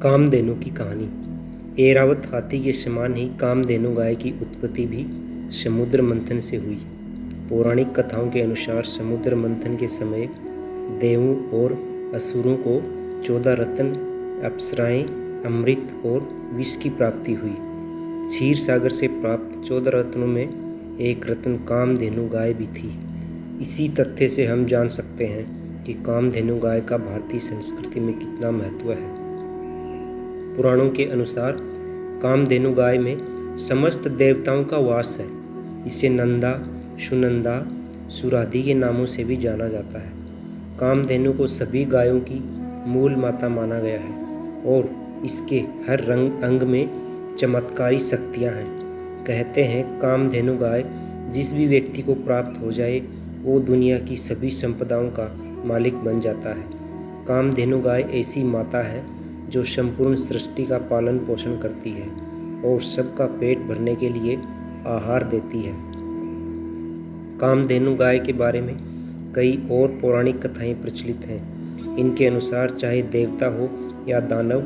कामधेनु की कहानी। ऐरावत हाथी के समान ही कामधेनु गाय की उत्पत्ति भी समुद्र मंथन से हुई। पौराणिक कथाओं के अनुसार समुद्र मंथन के समय देवों और असुरों को 14 रत्न, अप्सराएं, अमृत और विष की प्राप्ति हुई। क्षीर सागर से प्राप्त 14 रत्नों में एक रत्न कामधेनु गाय भी थी। इसी तथ्य से हम जान सकते हैं कि कामधेनु गाय का भारतीय संस्कृति में कितना महत्व है। पुराणों के अनुसार कामधेनु गाय में समस्त देवताओं का वास है। इसे नंदा, सुनंदा, सुराधि के नामों से भी जाना जाता है। कामधेनु को सभी गायों की मूल माता माना गया है और इसके हर अंग में चमत्कारी शक्तियां हैं। कहते हैं कामधेनु गाय जिस भी व्यक्ति को प्राप्त हो जाए वो दुनिया की सभी संपदाओं का मालिक बन जाता है। कामधेनु गाय ऐसी माता है जो संपूर्ण सृष्टि का पालन पोषण करती है और सबका पेट भरने के लिए आहार देती है। कामधेनु गाय के बारे में कई और पौराणिक कथाएं प्रचलित हैं। इनके अनुसार चाहे देवता हो या दानव,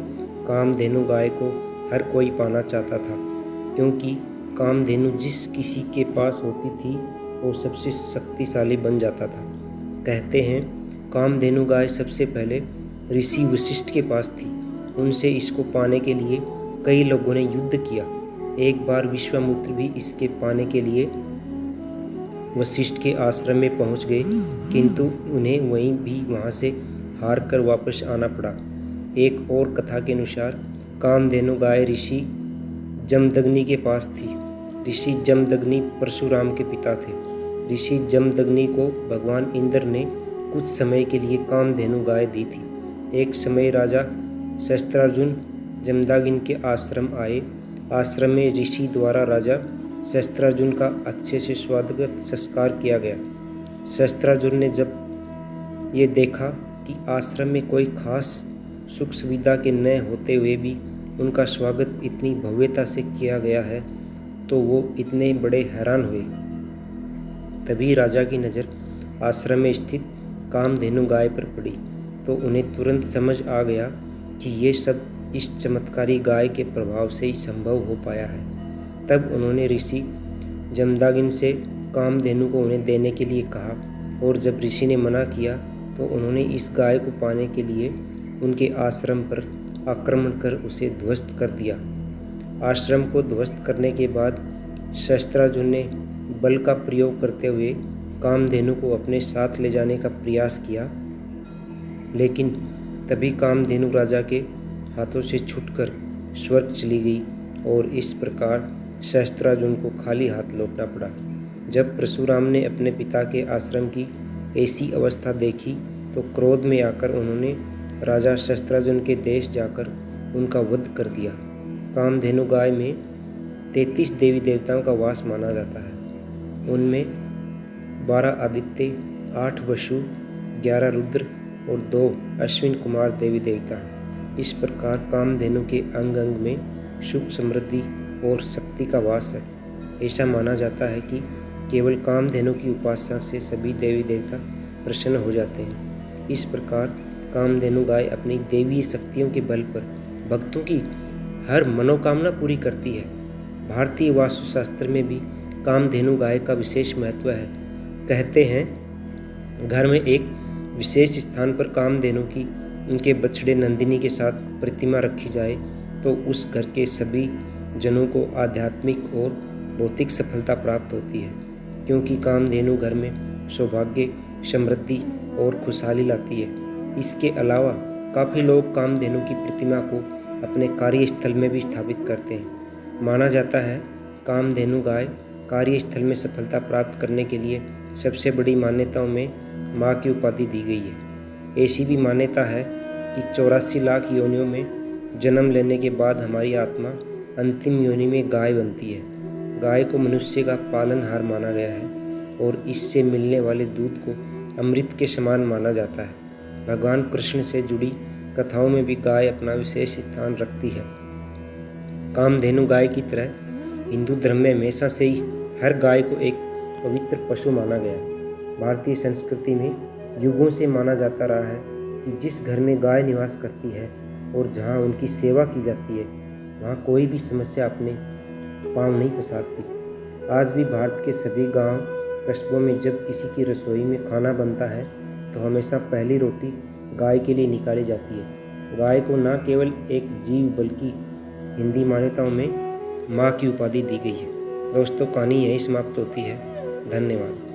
कामधेनु गाय को हर कोई पाना चाहता था, क्योंकि कामधेनु जिस किसी के पास होती थी वो सबसे शक्तिशाली बन जाता था। कहते हैं कामधेनु गाय सबसे पहले ऋषि वशिष्ठ के पास थी। उनसे इसको पाने के लिए कई लोगों ने युद्ध किया। एक बार विश्वामित्र भी इसके पाने के लिए वशिष्ठ के आश्रम में पहुंच गए, किंतु उन्हें वहां से हार कर वापस आना पड़ा। एक और कथा के अनुसार कामधेनु गाय ऋषि जमदग्नि के पास थी। ऋषि जमदग्नि परशुराम के पिता थे। ऋषि जमदग्नि को भगवान इंद्र ने कुछ समय के लिए कामधेनु गाय दी थी। एक समय राजा शस्त्रार्जुन जमदग्नि के आश्रम आए। आश्रम में ऋषि द्वारा राजा शस्त्रार्जुन का अच्छे से स्वागत संस्कार किया गया। शस्त्रार्जुन ने जब ये देखा कि आश्रम में कोई खास सुख सुविधा के न होते हुए भी उनका स्वागत इतनी भव्यता से किया गया है तो वो इतने बड़े हैरान हुए। तभी राजा की नज़र आश्रम में स्थित कामधेनु गाय पर पड़ी तो उन्हें तुरंत समझ आ गया कि ये सब इस चमत्कारी गाय के प्रभाव से ही संभव हो पाया है। तब उन्होंने ऋषि जमदग्नि से कामधेनु को उन्हें देने के लिए कहा और जब ऋषि ने मना किया तो उन्होंने इस गाय को पाने के लिए उनके आश्रम पर आक्रमण कर उसे ध्वस्त कर दिया। आश्रम को ध्वस्त करने के बाद शस्त्रार्जुन ने बल का प्रयोग करते हुए कामधेनु को अपने साथ ले जाने का प्रयास किया, लेकिन तभी कामधेनु राजा के हाथों से छूटकर स्वर्ग चली गई और इस प्रकार शस्त्रार्जुन को खाली हाथ लौटना पड़ा। जब परशुराम ने अपने पिता के आश्रम की ऐसी अवस्था देखी तो क्रोध में आकर उन्होंने राजा शस्त्रार्जुन के देश जाकर उनका वध कर दिया। कामधेनु गाय में 33 देवी देवताओं का वास माना जाता है। उनमें 12 आदित्य, 8 वसु, 11 रुद्र और 2 अश्विन कुमार देवी देवता हैं। इस प्रकार कामधेनु के अंग अंग में सुख, समृद्धि और शक्ति का वास है। ऐसा माना जाता है कि केवल कामधेनु की उपासना से सभी देवी देवता प्रसन्न हो जाते हैं। इस प्रकार कामधेनु गाय अपनी देवी शक्तियों के बल पर भक्तों की हर मनोकामना पूरी करती है। भारतीय वास्तुशास्त्र में भी कामधेनु गाय का विशेष महत्व है। कहते हैं घर में एक विशेष स्थान पर कामधेनु की उनके बछड़े नंदिनी के साथ प्रतिमा रखी जाए तो उस घर के सभी जनों को आध्यात्मिक और भौतिक सफलता प्राप्त होती है, क्योंकि कामधेनु घर में सौभाग्य, समृद्धि और खुशहाली लाती है। इसके अलावा काफ़ी लोग कामधेनु की प्रतिमा को अपने कार्यस्थल में भी स्थापित करते हैं। माना जाता है कामधेनु गाय कार्यस्थल में सफलता प्राप्त करने के लिए सबसे बड़ी मान्यताओं में माँ की उपाधि दी गई है। ऐसी भी मान्यता है कि 84 लाख योनियों में जन्म लेने के बाद हमारी आत्मा अंतिम योनि में गाय बनती है। गाय को मनुष्य का पालनहार माना गया है और इससे मिलने वाले दूध को अमृत के समान माना जाता है। भगवान कृष्ण से जुड़ी कथाओं में भी गाय अपना विशेष स्थान रखती है। कामधेनु गाय की तरह हिंदू धर्म में हमेशा से ही हर गाय को एक पवित्र पशु माना गया है। भारतीय संस्कृति में युगों से माना जाता रहा है कि जिस घर में गाय निवास करती है और जहाँ उनकी सेवा की जाती है वहाँ कोई भी समस्या अपने पाँव नहीं पसारती। आज भी भारत के सभी गांव कस्बों में जब किसी की रसोई में खाना बनता है तो हमेशा पहली रोटी गाय के लिए निकाली जाती है। गाय को न केवल एक जीव बल्कि हिंदी मान्यताओं में माँ की उपाधि दी गई है। दोस्तों, कहानी यहीं समाप्त होती है। धन्यवाद।